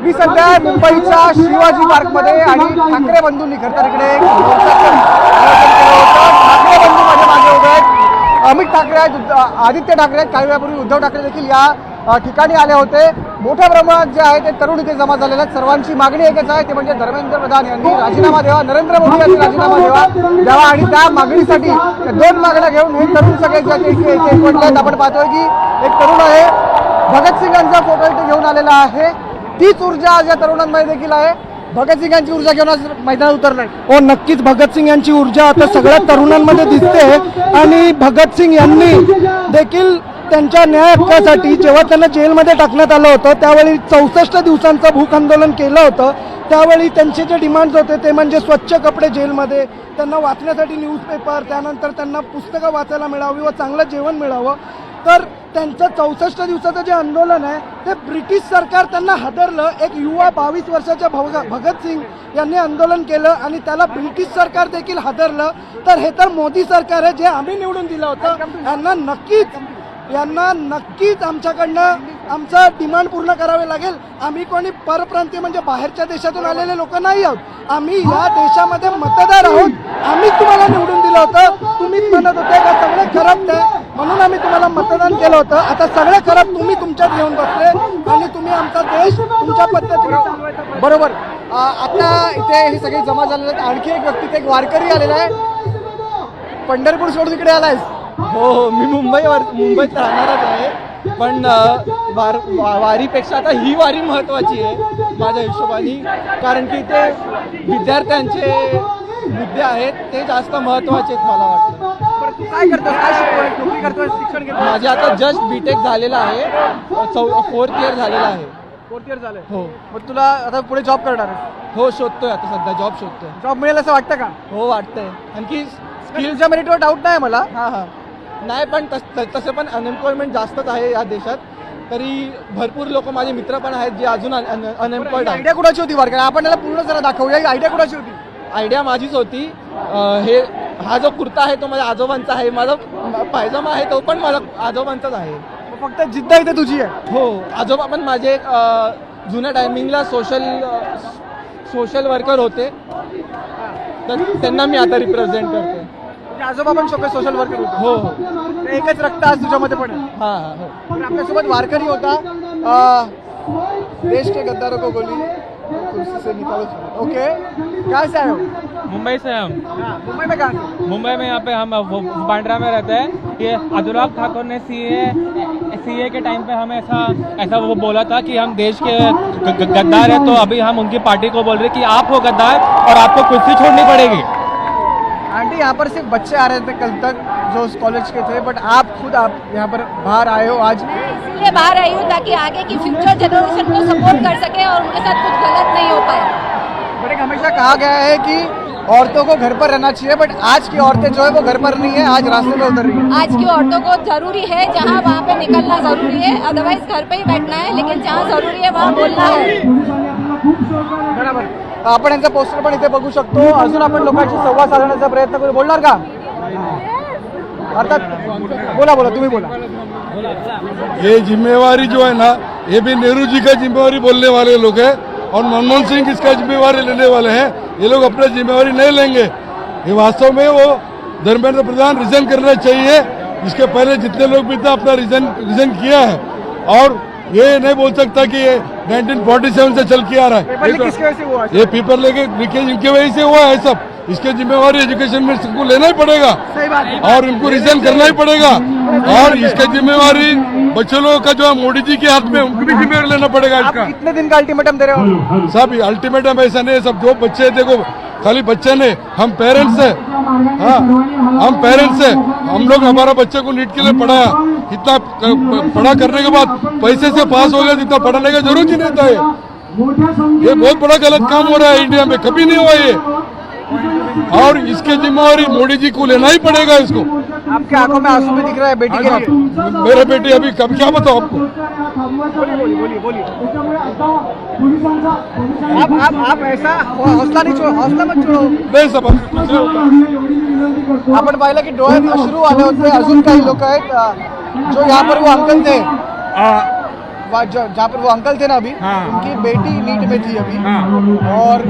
मी सध्या मुंबईच्या शिवाजी पार्कमध्ये आणि ठाकरे बंधूंनी खरं तर इकडे एक मोर्चाचं आयोजन केलं होतं. ठाकरे बंधू माझ्या मागे उभे आहेत. अमित ठाकरे आहेत, आदित्य ठाकरे आहेत, काही वेळापूर्वी उद्धव ठाकरे देखील या ठिकाणी आले होते. मोठ्या प्रमाणात जे आहे ते तरुण इथे जमा झालेले आहेत. सर्वांची मागणी एकच आहे, ते म्हणजे धर्मेंद्र प्रधान यांनी राजीनामा द्यावा, नरेंद्र मोदी यांनी राजीनामा द्यावा आणि त्या मागणीसाठी दोन मागण्या घेऊन हे तरुण सगळे जे इथे एकवटले आहेत. आपण पाहतोय की एक तरुण आहे, भगतसिंग यांचा फोटो इथे घेऊन आलेला आहे. तीच ऊर्जा आज या तरुणांमध्ये देखील आहे. भगतसिंग यांची ऊर्जा घेऊन आज मैदानात उतरलाय. हो, नक्कीच भगतसिंग यांची ऊर्जा आता सगळ्या तरुणांमध्ये दिसते आणि भगतसिंग यांनी देखील त्यांच्या न्याय हक्कासाठी जेव्हा त्यांना जेलमध्ये टाकण्यात आलं होतं त्यावेळी 64 दिवसांचं भूक आंदोलन केलं होतं. त्यावेळी त्यांचे जे डिमांड्स होते ते म्हणजे स्वच्छ कपडे जेलमध्ये, त्यांना वाचण्यासाठी न्यूजपेपर, त्यानंतर त्यांना पुस्तकं वाचायला मिळावी व चांगलं जेवण मिळावं. तर त्यांचं 64 दिवसाचं जे आंदोलन आहे ते ब्रिटिश सरकार त्यांना हादरलं. एक युवा 22 वर्षाच्या भगतसिंग यांनी आंदोलन केलं आणि त्याला ब्रिटिश सरकार देखील हादरलं. तर हे तर मोदी सरकार आहे जे आम्ही निवडून दिलं होतं. यांना नक्कीच आमच्याकडनं आमचं डिमांड पूर्ण करावे लागेल. आम्ही कोणी परप्रांतीय म्हणजे बाहेरच्या देशातून आलेले लोक नाही आहोत. आम्ही या देशामध्ये मतदार आहोत. आम्हीच तुम्हाला निवडून दिलं होतं. तुम्हीच म्हणत होते का सगळे करप्ट आहे म्हणून आम्ही तुम्हाला मतदान केलं होतं. आता सगळे करप्ट तुम्ही तुमच्यात घेऊन बसले आणि तुम्ही आमचा देश तुमच्या पद्धतीने चालवायचा. बरोबर. आता इथे हे सगळे जमा झालेले आहेत. आणखी एक व्यक्ती, एक वारकरी आलेला आहे. पंढरपूर सोडून इकडे आलायस? हो, मी मुंबईत राहणारच आहे, पण वारीपेक्षा आता ही वारी महत्त्वाची आहे माझ्या हिशोबाने. कारण की ते विद्यार्थ्यांचे मुद्दे आहेत ते जास्त महत्त्वाचे आहेत मला वाटतं. काय करतो, काय शिकतोय, नोकरी करतोय, शिक्षण घेतोय? माझे आता जस्ट बीटेक झालेलं आहे, 4th इयर झालेलं आहे. 4th इयर झालंय. हो मग तुला आता पुढे जॉब करणार आहे? हो, शोधतोय आता सध्या जॉब शोधतोय. जॉब मिळेल असं वाटतं का? हो, वाटतंय. आणखी स्किलच्या मेरिटवर डाऊट नाही मला. हां नाही, पण तसं पण अनएम्प्लॉयमेंट जास्तच आहे या देशात. तरी भरपूर लोक माझे मित्र पण आहेत जे अजून अनएम्प्लॉयड आहेत. आयडिया कुणाची होती वारकरी? आपण याला पूर्ण जरा दाखवूया. ही आयडिया कुणाची होती? आयडिया माझीच होती. हा जो कुर्ता आहे तो माझ्या आजोबांचा आहे, माझा पायजमा आहे तो पण माझा आजोबांचाच आहे. फक्त जिद्द इथे तुझी आहे? हो, आजोबा पण माझे जुन्या टायमिंगला सोशल वर्कर होते, तर त्यांना मी आता रिप्रेझेंट करतो. आजोबा पण सोशल वर्कर होते? हो हो, एकच रक्त आज तुझ्यामध्ये पण आहे. हां हो. तर आपल्यासोबत वारकरी होता. देश के गद्दारों को गोली कुर्सी से निकालो. ओके, कहाँ से आए हो? मुंबई से हम। मुंबई में कहाँ से? मुंबई में यहाँ पे हम बांद्रा में रहते हैं। ये अनुराग ठाकुर ने सीए के टाइम पे हमें ऐसा वो बोला था कि हम देश के गद्दार हैं, तो अभी हम उनकी पार्टी को बोल रहे हैं कि आप हो गद्दार और आपको कुर्सी छोड़नी पड़ेगी। आंटी, यहाँ पर सिर्फ बच्चे आ रहे थे कल तक जो कॉलेज के थे, बट आप यहाँ पर बाहर आए हो आज? इसलिए बाहर आई हूँ ताकि आगे की फ्यूचर जनरेशन को सपोर्ट कर सके और उनके साथ कुछ गलत नहीं हो पाए। बट एक हमेशा कहा गया है कि औरतों को घर पर रहना चाहिए, बट आज की औरतें जो है वो घर पर नहीं है, आज रास्ते में उतर रही है. आज की औरतों को जरूरी है, जहाँ वहाँ पे निकलना जरूरी है, अदरवाइज घर पे ही बैठना है, लेकिन जहाँ जरूरी है वहाँ बोलना है. बरोबर. आपण यांचा पोस्टर पण इथे बघू शकतो. अजून आपण लोकांशी संवाद साधण्याचा प्रयत्न करू. बोलणार का? अर्थात बोला तुम्ही बोला. ये जिम्मेवारी जो है ना, ये भी नेहरू जी का जिम्मेवारी बोलने वाले लोग हैं और मनमोहन सिंह इसका जिम्मेवारी लेने वाले हैं. ये लोग अपना जिम्मेवारी नहीं लेंगे. ये वास्तव में वो धर्मेंद्र प्रधान रिजाइन करना चाहिए. इसके पहले जितने लोग भी थे अपना रिजाइन किया है और ये नहीं बोल सकता कि ये 1947 से चल के आ रहा है. किसकी वजह से हुआ? ये पेपर लेके इनके वजह से हुआ है सब. इसके जिम्मेवारी एजुकेशन मिनिस्टर को लेना ही पड़ेगा. सही बात है. और इनको रिजाइन करना ही पड़ेगा. और इसका जिम्मेवारी बच्चों लोगों का जो है मोदी जी के हाथ में, उनको भी जिम्मेवारी लेना पड़ेगा आप इसका. कितने दिन का अल्टीमेटम दे रहे हो? सब अल्टीमेटम ऐसा नहीं है. सब जो बच्चे देखो, खाली बच्चे नहीं, हम पेरेंट्स है. हाँ, हम पेरेंट्स है. हम लोग हमारा बच्चे को नीट के लिए पढ़ाया. इतना पढ़ा करने के बाद पैसे से पास हो गया, इतना पढ़ाने का जरूरत ही नहीं था. ये बहुत बड़ा गलत काम हो रहा है इंडिया में, कभी नहीं हुआ ये. और इसके जिम्मेवारी मोदी जी को लेना ही पड़ेगा. इसको आपके आंखों में आंसू भी दिख रहा है बेटी के लिए. मेरे बेटी अभी कब क्या बताओ आपको. बोलिए. आप ऐसा हौसला नहीं छोड़ो, हौसला मत छोड़ो. नाही सब आपण पाहिलं की डोळ्यात अश्रू आले होते. अजून काही लोक आहेत जो यहाँ पर वो अंकल थे. जहाँ पर वो अंकल थे ना अभी, हाँ। उनकी बेटी नीट में थी अभी, हाँ। और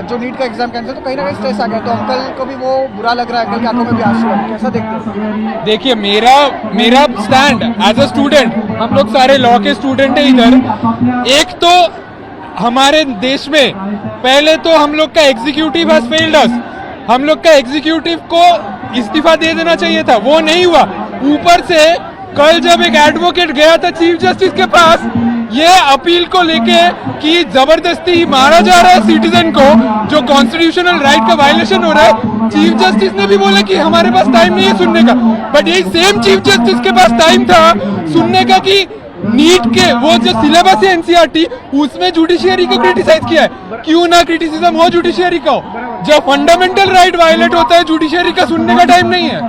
जो नीट का एग्जाम कैंसिल, तो कहीं ना कहीं स्ट्रेस आ गया, तो अंकल को भी वो बुरा लग रहा है, अंकल की आंखों में भी आंसू है, कैसा देखते हैं? देखिए मेरा स्टैंड एज अ स्टूडेंट, हम लोग सारे लॉ के स्टूडेंट हैं इधर। एक तो हमारे देश में पहले तो हम लोग का एग्जीक्यूटिव हैज फेल्ड अस, हम लोग का एग्जीक्यूटिव को इस्तीफा दे देना चाहिए था, वो नहीं हुआ। ऊपर से कल जब एक एडवोकेट गया था चीफ जस्टिस के पास ये अपील को लेके कि जबरदस्ती मारा जा रहा है सिटीजन को, जो कॉन्स्टिट्यूशनल राइट का वायलेशन हो रहा है, चीफ जस्टिस ने भी बोला कि हमारे पास टाइम नहीं है सुनने का। बट यही सेम चीफ जस्टिस के पास टाइम था सुनने का कि नीट के वो जो सिलेबस है एनसीईआरटी, उसमें जुडिशियरी को क्रिटिसाइज किया है। क्यों ना क्रिटिसिज्म हो जुडिशियरी का? जब फंडामेंटल राइट वायलेट होता है जुडिशियरी का सुनने का टाइम नहीं है।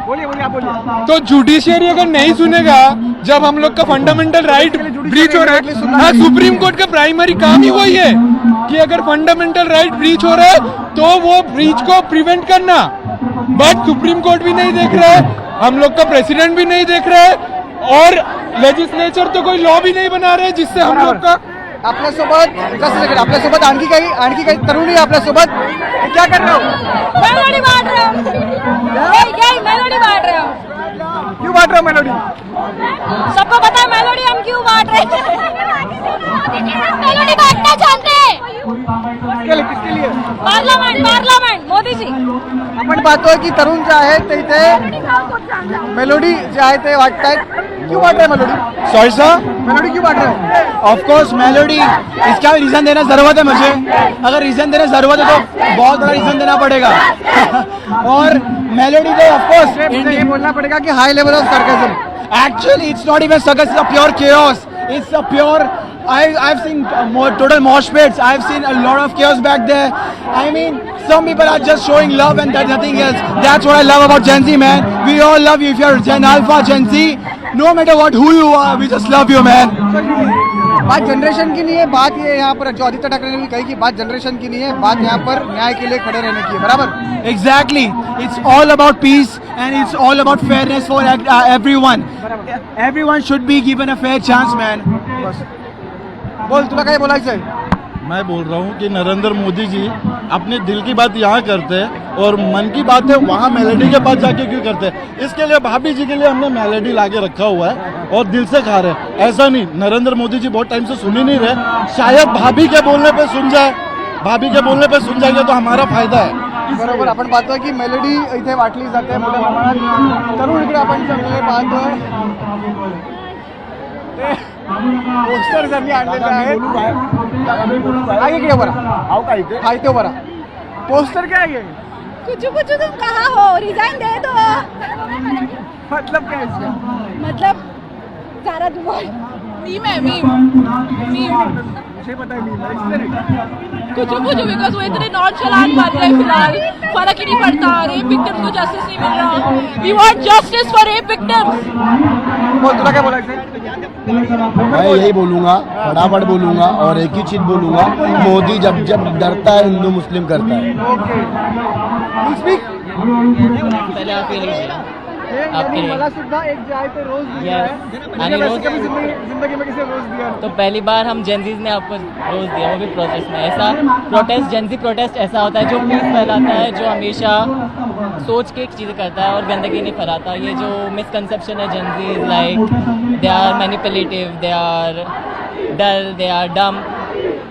बोलिए आप बोलिए। तो जुडिशियरी अगर नहीं सुनेगा जब हम लोग का फंडामेंटल राइट ब्रीच हो रहा है, हाँ, सुप्रीम कोर्ट का प्राइमरी काम ही वही है कि अगर फंडामेंटल राइट ब्रीच हो रहा है तो वो ब्रीच को प्रिवेंट करना। बट सुप्रीम कोर्ट भी नहीं देख रहा है, हम लोग का प्रेसिडेंट भी नहीं देख रहा है, और लेजिस्लेचर तो कोई लॉ भी नहीं बना रहे जिससे हम लोग का। आपल्यासोबत जस्ट सेकंड, आपल्यासोबत आणखी काही तरुणी आहे आपल्यासोबत, हे क्या कर रहे हो? मेलोडी बांट रहे हो, यही मेलोडी बांट रहे हो। क्यों बांट रहे हो मेलोडी? सबको पता है मेलोडी हम क्यों बांट रहे हैं। मेलोडी बांटना चाहते हैं। किसके लिए? पार्लमेंट मोदी जी। आपण पाहतोय की तरुण जे आहेत ते इथे मेलोडी जे आहे ते वाटतायत. क्यों बांट रहे मेलोडी? सॉरी सर, मेलोडी क्यों बांट रहे? ऑफ कोर्स मेलोडी, इसका रीजन देना जरूरत है मुझे। अगर रीजन देना जरूरत है तो बहुत बड़ा रीजन देना पड़ेगा। और मेलोडी तो ऑफ कोर्स ये बोलना पड़ेगा कि high level of sarcasm. actually it's not even circus, it's a pure chaos. It's a pure I've seen total mosh pits. I've seen a lot of chaos back there. I mean, some people are just showing love and that's nothing else. That's what I love about Gen Z, man. We all love you. If you're Gen Alpha, Gen Z, no matter who you are, we just love you, man. बात generation की नहीं है, बात ये यहाँ पर जो आदित्य ठाकरे ने भी कही कि बात जनरेशन की नहीं है, बात यहाँ पर न्याय के लिए खड़े रहने की है, बराबर? Exactly. It's all about peace and it's all about fairness for everyone. Everyone should be given a fair chance, man. बोल, तुला काय बोलायचं आहे? मैं बोल रहा हूँ कि नरेंद्र मोदी जी अपने दिल की बात यहाँ करते हैं और मन की बात है वहाँ मेलोडी के पास जाके क्यों करते हैं? इसके लिए भाभी जी के लिए हमने मेलोडी लाके रखा हुआ है और दिल से खा रहे हैं। ऐसा नहीं नरेंद्र मोदी जी बहुत टाइम से सुन ही नहीं रहे, शायद भाभी के बोलने पे सुन जाए, भाभी के बोलने पे सुन जाएंगे तो हमारा फायदा है। बरोबर, आपण पाहतोय की मेलोडी इथे वाटली जाते मोठ्या प्रमाणात. तरुण इकडे आपण चांगले पाहतोय पोस्टर त्यांनी आणलेले आहेत. आगे इकडे बरा, हा इथे बरा. पोस्टर क्या है ये? कुछ तुम कहाँ हो, रिजाइन दे दो। मतलब क्या है इसका? मतलब सारा दुआ मीम है, मुझे पता नहीं, इसलिए नहीं. कुछ बिकॉज वो इतने नॉनचलांट बन रहे फिलहाल, फर्क ही नहीं पड़ता, रेप विक्टिम्स को जस्टिस नहीं मिल रहा। We want justice for rape victims. बोल, तुला काय बोलायचं? मैं यही बोलूंगा, फटाफट बोलूंगा और एक ही चीज बोलूंगा, मोदी जब डरता है हिंदू मुस्लिम करता है। Okay, you speak. पहले आप ये लीजिए यांनी मला सुद्धा एक जे आहे ते रोज दिलं आहे. आणि म्हणजे रोज- कभी जिंदगी में किसी रोज दिया नहीं. तो पहली बार हम जेनजीज ने आपको रोज दिया, वो भी प्रोटेस्ट में। ऐसा प्रोटेस्ट, जेनजी प्रोटेस्ट ऐसा होता है जो पीस फैलाता है, जो हमेशा सोच के चीज़ें करता है और गंदगी नहीं फैलाता। ये जो मिसकंसेप्शन है Gen Zs, like they are manipulative, they are dull, they are dumb,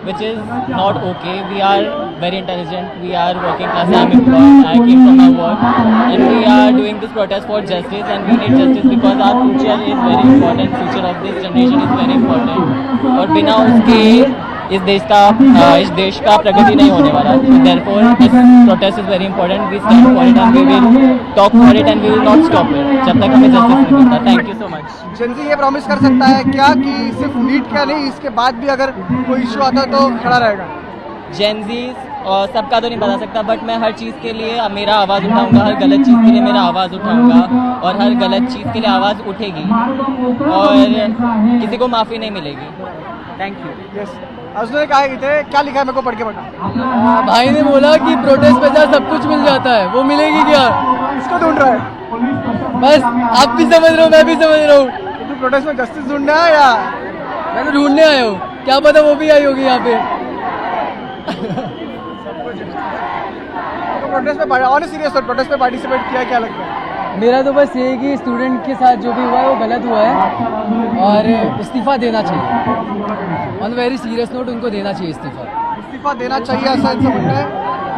which is not okay. We are very intelligent, we are working class, I am employed, I came from my work and we are doing this protest for justice and we need justice because our future is very important, future of this generation is very important और बिना उसके इस देश का प्रगति नहीं होने वाला। Therefore this protest is very important, we stand for it and we will talk for it and we will not stop it जब तक हमें justice नहीं मिलता। Thank you so much. Gen Z ये प्रॉमिस कर सकता है क्या कि सिर्फ नीट का नहीं, इसके बाद भी अगर कोई इश्यू आता है तो खड़ा रहेगा? जेनजीज और सबका तो नहीं बता सकता, बट मैं हर चीज़ के लिए मेरा आवाज़ उठाऊंगा, हर गलत चीज़ के लिए मेरा आवाज़ उठाऊंगा और हर गलत चीज़ के लिए आवाज़ उठेगी और किसी को माफ़ी नहीं मिलेगी। Thank you. यस, अजून एक आहे इथे, क्या लिखा है मेरे को पढ़ के बता. भाई ने बोला कि प्रोटेस्ट पे जा सब कुछ मिल जाता है, वो मिलेगी क्या? इसको ढूंढ रहा है. बस आप भी समझ रहे हो, मैं भी समझ रहा हूँ। तू प्रोटेस्ट में जस्टिस ढूंढना है या मैं तो ढूंढने आया हूँ, क्या पता वो भी आई होगी यहाँ पे। तो प्रोटेस्ट में ऑन सीरियस हो, प्रोटेस्ट में पार्टिसिपेट किया, क्या लगता है? मेरा तो बस ये है कि स्टूडेंट के साथ जो भी हुआ है वो गलत हुआ है और इस्तीफा देना चाहिए। ऑन वेरी सीरियस नोट, उनको देना चाहिए इस्तीफा। इस्तीफा देना चाहिए असं यांचं म्हणणं आहे.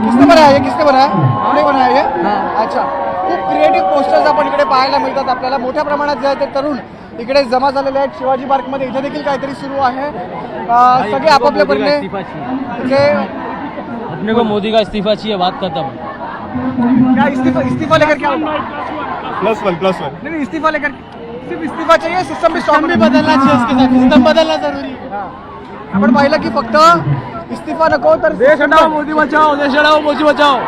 किसने बनाया ये, किसने बनाया, आपने बनाया ये? हां. अच्छा, खूप क्रिएटिव्ह पोस्टर्स आपण इकडे पाहायला मिळतात आपल्याला. मोठ्या प्रमाणात जे आहे ते तरुण इकडे जमा झालेले आहेत शिवाजी पार्कमध्ये. इथे देखील काहीतरी सुरू आहे. सगळे आपापल्या परीने इथे अपने को मोदी का इस्तीफा चाहिए, बात खत्म। क्या इस्तीफा लेकर क्या होगा? +1 नहीं, इस्तीफा लेकर सिर्फ इस्तीफा चाहिए, सिस्टम भी स्ट्रॉन्ग बदलना चाहिए, उसके साथ सिस्टम बदलना जरूरी है. आपण पाहिलं की फक्त इस्तीफा नको तर देश हटाओ मोदी बचाओ, देश हटाओ मोदी बचाओ.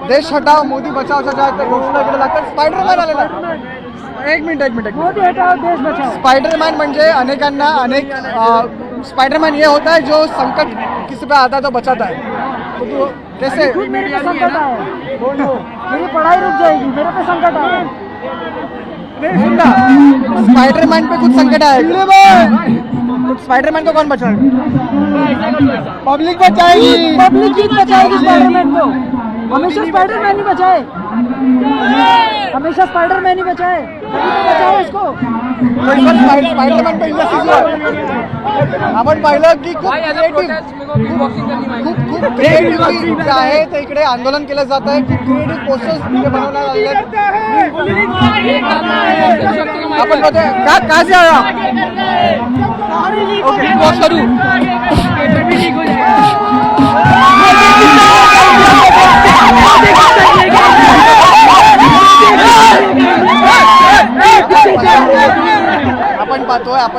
देश हटाओ मोदी बचावच्या ज्या आहेत त्या घोषणा इकडे लागतात. स्पायडरमॅन आलेला आहे. एक मिनिट मोदी हटाओ देश बचाओ. स्पाइडरमैन म्हणजे अनेकांना अनेक स्पाइडरमैन ये होता है जो संकट किसी पे आता है तो बचाता है. तो तू कैसे? मेरे पे संकट आया, मेरी पढ़ाई रुक जाएगी, मेरे पे संकट आया. स्पाइडरमैन पे कुछ संकट आएगा तो स्पाइडरमैन को कौन बचाएगा? पब्लिक बचाएगी, पब्लिक ही बचाएगी स्पाइडरमैन को. हमेशा स्पाइडरमैन ही बचाए, हमेशा स्पाइडरमैन ही बचाए. बचाओ इसको. स्पाइडरमॅन पे आपण पाहिलं की खूप क्रिएटिव्हिटी जे आहे ते इकडे आंदोलन केलं जात आहे. खूप क्रिएटिव्ह पोस्टर्स इकडे बनवण्यात आलेले आहेत. आपण बघतोय काय जे ओके वॉच करू. आपण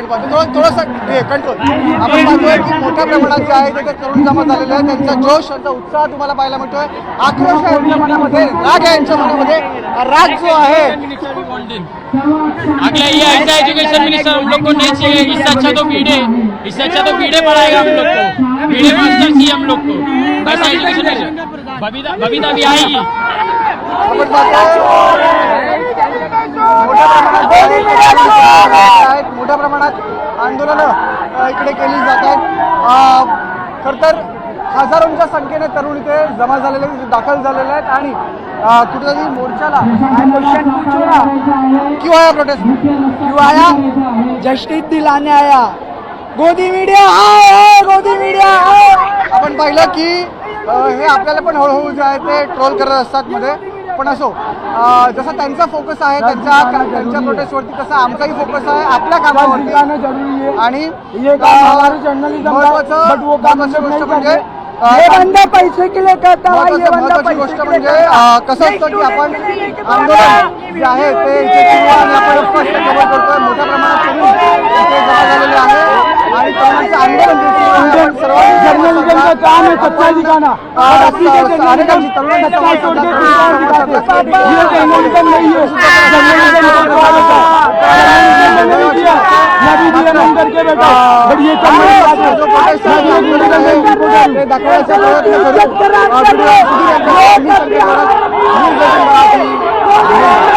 पाहतोय थोडंसं कंट्रोल. आपण पाहतोय की मोठ्या प्रमाणात जे आहे ते तरुण जमा झालेले आहेत. त्यांचा जोश, त्यांचा उत्साह तुम्हाला पाहायला मिळतोय. आक्रोश आहे यांच्या मनामध्ये, राग आहे यांच्या मनामध्ये. राग जो आहे अगला ये ऐसा एजुकेशन मिनिस्टर हम लोग को नहीं चाहिए. इससे अच्छा तो बीडे पढ़ाएगा हम लोग को, बीडे मास्टर चाहिए हम लोग को. ऐसा एजुकेशन मिनिस्टर बबीता भी आएगी. आपण पाहतोय मोठ्या प्रमाणात आंदोलनं इकडे केली जात आहेत. खरं तर हजारोंच्या संख्येने तरुण इथे जमा झालेले, दाखल झालेले आहेत आणि कुठेतरी मोर्चाला क्यों आया प्रोटेस्ट, क्यों आया? जस्टिस दिलाने आया. गोदी मीडिया हाय, गोदी मीडिया हाय. आपण पाहिलं की हे आपल्याला पण हळूहळू जे आहे ते ट्रोल करत असतात मध्ये. पण असो, जसा त्यांचा फोकस आहे त्यांच्या प्रोटेस्टवरती तसा आमचाही फोकस आहे आपल्या कामावरती. आणि महत्वाची गोष्ट म्हणजे पैसे के लिए कहता है, ये बंदा महत्वाची गोष्ट म्हणजे कसं असतं की आपण आंदोलन जे आहे ते इथे सुरू आहे आणि आपण स्पष्ट खबर करतोय. मोठ्या प्रमाणात तरुण इथे जमा झालेले आहे आणि तरुणांचं आंदोलन जे सुरू आहे आपण सर्वांनी जर्नलिज्म का काम है सच्चाई दिखाना. अनेकांची तरुणांना जर्नलिज्म नहीं है, जर्नलिज्म करके बैठा. बट ये दाखवायचा प्रयत्न करू.